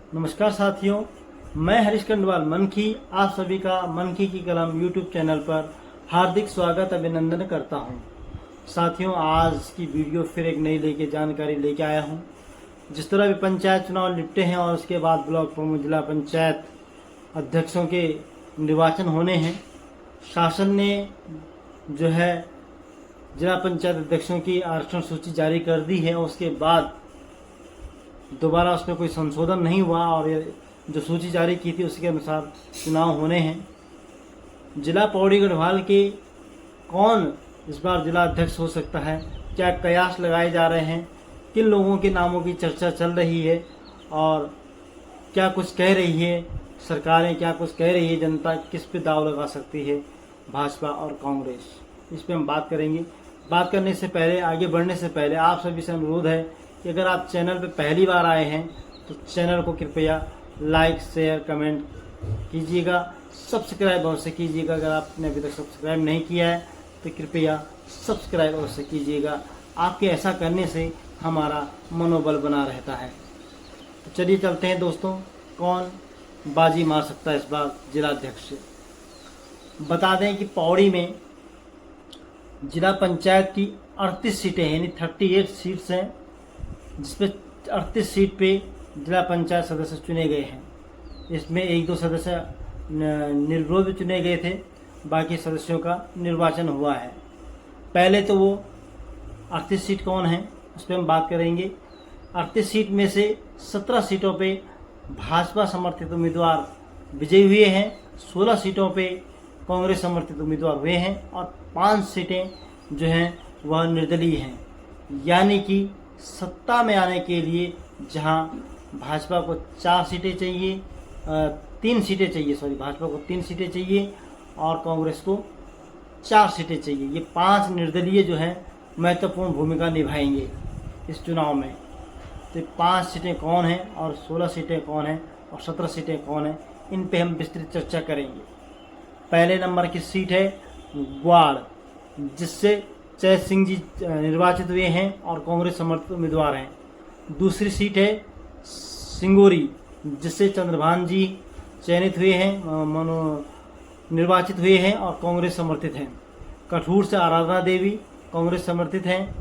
नमस्कार साथियों, मैं हरीश कंडवाल मनखी आप सभी का मनखी की कलम यूट्यूब चैनल पर हार्दिक स्वागत अभिनंदन करता हूं। साथियों, आज की वीडियो फिर एक नई जानकारी लेके आया हूं। जिस तरह भी पंचायत चुनाव निपटे हैं और उसके बाद ब्लॉक प्रमुख, जिला पंचायत अध्यक्षों के निर्वाचन होने हैं, शासन ने जो है जिला पंचायत अध्यक्षों की आरक्षण सूची जारी कर दी है। उसके बाद दोबारा उसमें कोई संशोधन नहीं हुआ और जो सूची जारी की थी उसके अनुसार चुनाव होने हैं। जिला पौड़ी गढ़वाल के कौन इस बार जिला अध्यक्ष हो सकता है, क्या कयास लगाए जा रहे हैं, किन लोगों के नामों की चर्चा चल रही है और क्या कुछ कह रही है सरकारें, क्या कुछ कह रही है जनता, किस पे दाव लगा सकती है भाजपा और कांग्रेस, इस पे हम बात करेंगे। बात करने से पहले, आगे बढ़ने से पहले आप सभी से अनुरोध है कि अगर आप चैनल पर पहली बार आए हैं तो चैनल को कृपया लाइक, शेयर, कमेंट कीजिएगा, सब्सक्राइब अवश्य कीजिएगा। अगर आपने अभी तक सब्सक्राइब नहीं किया है तो कृपया सब्सक्राइब अवश्य कीजिएगा। आपके ऐसा करने से हमारा मनोबल बना रहता है। तो चलिए चलते हैं दोस्तों, कौन बाजी मार सकता है इस बार जिलाध्यक्ष। बता दें कि पौड़ी में जिला पंचायत की 38 सीटें हैं, यानी 38 सीट्स हैं, जिसपे 38 सीट पे जिला पंचायत सदस्य चुने गए हैं। इसमें 1-2 सदस्य निर्विरोध चुने गए थे, बाकी सदस्यों का निर्वाचन हुआ है। पहले तो वो 38 सीट कौन है उस पर हम बात करेंगे। 38 सीट में से 17 सीटों पे भाजपा समर्थित उम्मीदवार विजयी हुए हैं, 16 सीटों पे कांग्रेस समर्थित उम्मीदवार हुए हैं और 5 सीटें जो हैं वह निर्दलीय हैं। यानी कि सत्ता में आने के लिए जहां भाजपा को 3 सीटें चाहिए, भाजपा को 3 सीटें चाहिए और कांग्रेस को 4 सीटें चाहिए। ये 5 निर्दलीय जो हैं महत्वपूर्ण भूमिका निभाएंगे इस चुनाव में। तो 5 सीटें कौन हैं और 16 सीटें कौन हैं और 17 सीटें कौन हैं, इन पे हम विस्तृत चर्चा करेंगे। पहले नंबर की सीट है ग्वाड़, जिससे चैत सिंह जी निर्वाचित हुए हैं और कांग्रेस समर्थित उम्मीदवार हैं। दूसरी सीट है सिंगोरी, जिससे चंद्रभान जी चयनित हुए हैं, निर्वाचित हुए हैं और कांग्रेस समर्थित हैं। कठूर से आराधना देवी कांग्रेस समर्थित हैं।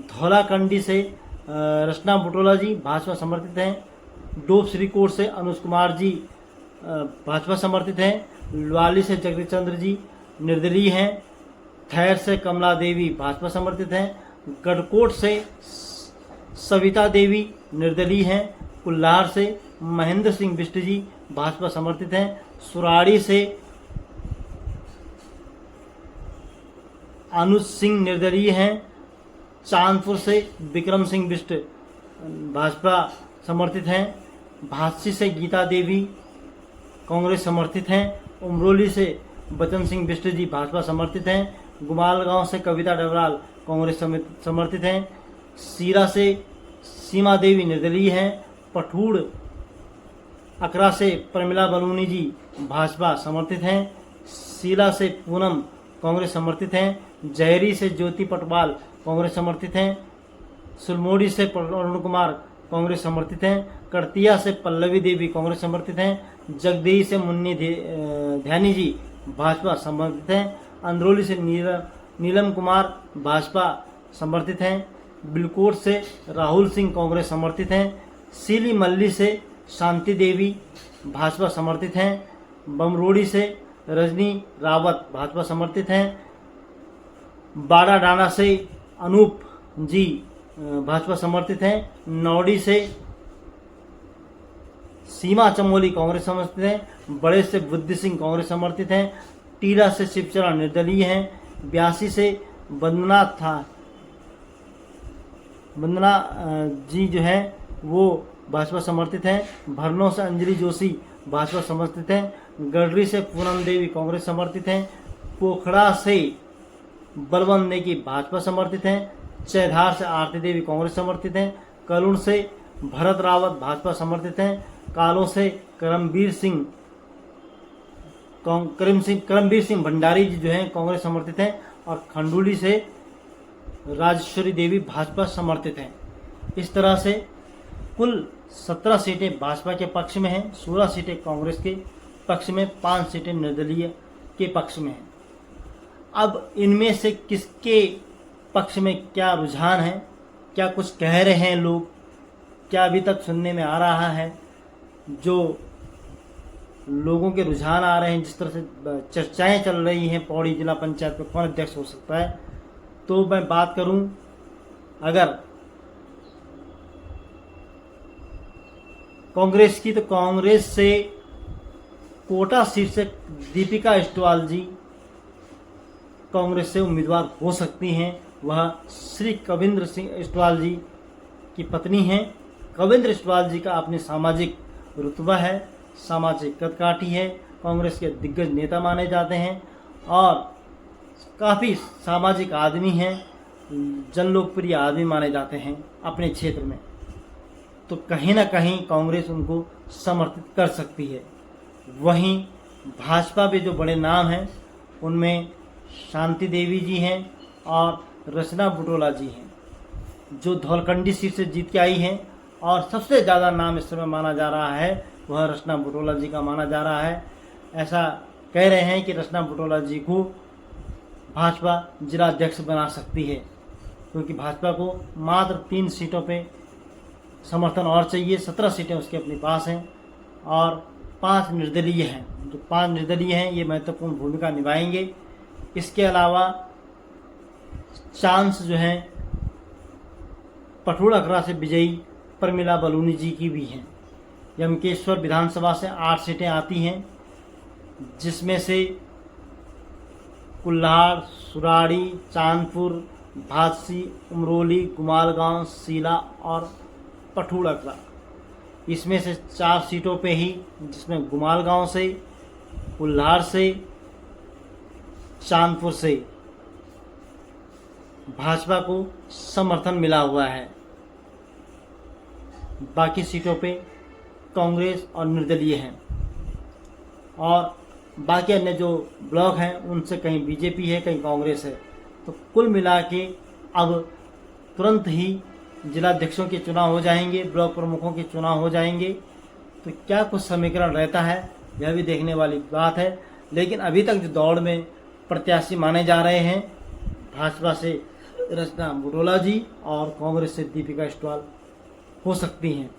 धौलाकंडी से रचना बुटोला जी भाजपा समर्थित हैं। डोब श्रीकोट से अनुज कुमार जी भाजपा समर्थित हैं। लवाली से जगदीश चंद्र जी निर्दलीय हैं। थैर से कमला देवी भाजपा समर्थित हैं। गढ़कोट से सविता देवी निर्दलीय हैं। कुल्हार से महेंद्र सिंह बिष्ट जी भाजपा समर्थित हैं। सुराड़ी से अनुज सिंह निर्दलीय हैं। चांदपुर से विक्रम सिंह बिष्ट भाजपा समर्थित हैं। भादसी से गीता देवी कांग्रेस समर्थित हैं। उमरोली से बचन सिंह बिष्ट जी भाजपा समर्थित हैं। गुमालगांव से कविता डबराल कांग्रेस समर्थित हैं। सीरा से सीमा देवी निर्दलीय हैं। पठूड़ अकरा से प्रमिला बलूनी जी भाजपा समर्थित हैं। सीला से पूनम कांग्रेस समर्थित हैं। जहरी से ज्योति पटवाल कांग्रेस समर्थित हैं। सुलमोड़ी से अरुण कुमार कांग्रेस समर्थित हैं। करतिया से पल्लवी देवी कांग्रेस समर्थित हैं। जगदेही से मुन्नी ध्यानी जी भाजपा समर्थित हैं। अंदरौली से नीलम कुमार भाजपा समर्थित हैं। बिलकोट से राहुल सिंह कांग्रेस समर्थित हैं। सीली मल्ली से शांति देवी भाजपा समर्थित हैं। बमरोड़ी से रजनी रावत भाजपा समर्थित हैं। बाड़ा डाना से अनूप जी भाजपा समर्थित हैं। नौड़ी से सीमा चमोली कांग्रेस समर्थित हैं। बड़े से बुद्धि सिंह कांग्रेस समर्थित हैं। टीला से शिवचरण निर्दलीय हैं। ब्यासी से वंदना जी जो है वो भाजपा समर्थित हैं। भरनों से अंजलि जोशी भाजपा समर्थित हैं। गढ़री से पूनम देवी कांग्रेस समर्थित हैं। पोखड़ा से बलवंत नेगी भाजपा समर्थित हैं। चैधार से आरती देवी कांग्रेस समर्थित हैं। करुण से भरत रावत भाजपा समर्थित हैं। कालों से करमवीर सिंह भंडारी जी जो हैं कांग्रेस समर्थित हैं और खंडूली से राजेश्वरी देवी भाजपा समर्थित हैं। इस तरह से कुल 17 सीटें भाजपा के पक्ष में हैं, 16 सीटें कांग्रेस के पक्ष में, 5 सीटें निर्दलीय के पक्ष में हैं। अब इनमें से किसके पक्ष में क्या रुझान है, क्या कुछ कह रहे हैं लोग, क्या अभी तक सुनने में आ रहा है, जो लोगों के रुझान आ रहे हैं, जिस तरह से चर्चाएं चल रही हैं पौड़ी जिला पंचायत में कौन अध्यक्ष हो सकता है, तो मैं बात करूं अगर कांग्रेस की, तो कांग्रेस से कोटा सीट से दीपिका इस्टवाल जी कांग्रेस से उम्मीदवार हो सकती हैं। वह श्री कविंद्र सिंह इस्टवाल जी की पत्नी हैं। कविंद्र इस्टवाल जी का अपने सामाजिक रुतबा है, सामाजिक कदकाठी है, कांग्रेस के दिग्गज नेता माने जाते हैं और काफ़ी सामाजिक आदमी हैं, जन लोकप्रिय आदमी माने जाते हैं अपने क्षेत्र में। तो कहीं ना कहीं कांग्रेस उनको समर्थित कर सकती है। वहीं भाजपा पे जो बड़े नाम हैं उनमें शांति देवी जी हैं और रचना बुटोला जी हैं, जो धौलकंडी सीट से जीत के आई हैं। और सबसे ज़्यादा नाम इस समय माना जा रहा है वह रचना बुटोला जी का माना जा रहा है। ऐसा कह रहे हैं कि रचना बुटोला जी को भाजपा जिला अध्यक्ष बना सकती है, क्योंकि भाजपा को मात्र 3 सीटों पे समर्थन और चाहिए। 17 सीटें उसके अपने पास हैं और 5 निर्दलीय हैं। जो 5 निर्दलीय हैं ये महत्वपूर्ण भूमिका निभाएंगे। इसके अलावा चांस जो हैं पठुड़खरा से विजयी प्रमिला बलूनी जी की भी हैं। यमकेश्वर विधानसभा से 8 सीटें आती हैं, जिसमें से कुल्हाड़, सुराड़ी, चांदपुर, भादसी, उमरोली, गुमालगांव, सीला और पठुड़खरा, इसमें से 4 सीटों पे ही, जिसमें गुमालगांव से, कुल्हाड़ से, चांदपुर से भाजपा को समर्थन मिला हुआ है। बाकी सीटों पे कांग्रेस और निर्दलीय हैं और बाकी अन्य जो ब्लॉक हैं उनसे कहीं बीजेपी है, कहीं कांग्रेस है। तो कुल मिला के अब तुरंत ही जिलाध्यक्षों के चुनाव हो जाएंगे, ब्लॉक प्रमुखों के चुनाव हो जाएंगे। तो क्या कुछ समीकरण रहता है यह भी देखने वाली बात है। लेकिन अभी तक जो दौड़ में प्रत्याशी माने जा रहे हैं, भाजपा से रचना बुटोला जी और कांग्रेस से दीपिका इस्टवाल हो सकती हैं।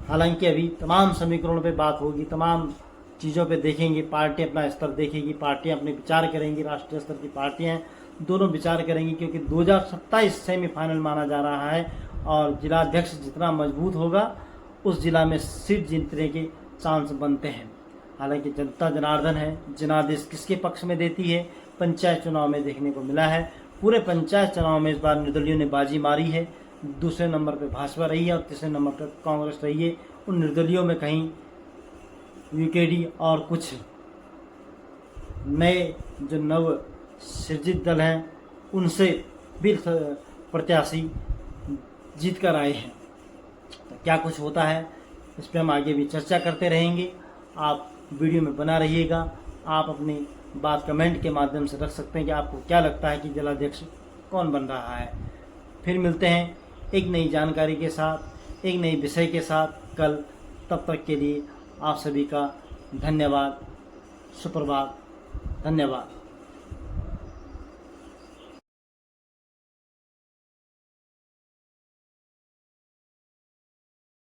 हालांकि अभी तमाम समीकरणों पे बात होगी, तमाम चीज़ों पे देखेंगे, पार्टी अपना स्तर देखेगी, पार्टियां अपने विचार करेंगी, राष्ट्रीय स्तर की पार्टियां दोनों विचार करेंगी, क्योंकि 2027 सेमीफाइनल माना जा रहा है और जिलाध्यक्ष जितना मजबूत होगा उस जिला में सीट जीतने के चांस बनते हैं। हालांकि जनता जनार्दन है, जनादेश किसके पक्ष में देती है पंचायत चुनाव में देखने को मिला है। पूरे पंचायत चुनाव में इस बार निर्दलीयों ने बाजी मारी है। दूसरे नंबर पर भाजपा रही है और तीसरे नंबर पर कांग्रेस रही है। उन निर्दलीयों में कहीं यूकेडी और कुछ नए जो नव सृजित दल हैं उनसे भी प्रत्याशी जीत कर आए हैं। तो क्या कुछ होता है इस पर हम आगे भी चर्चा करते रहेंगे। आप वीडियो में बना रहिएगा। आप अपनी बात कमेंट के माध्यम से रख सकते हैं कि आपको क्या लगता है कि जिलाध्यक्ष कौन बन रहा है। फिर मिलते हैं एक नई जानकारी के साथ, एक नई विषय के साथ कल। तब तक के लिए आप सभी का धन्यवाद। सुप्रभात। धन्यवाद।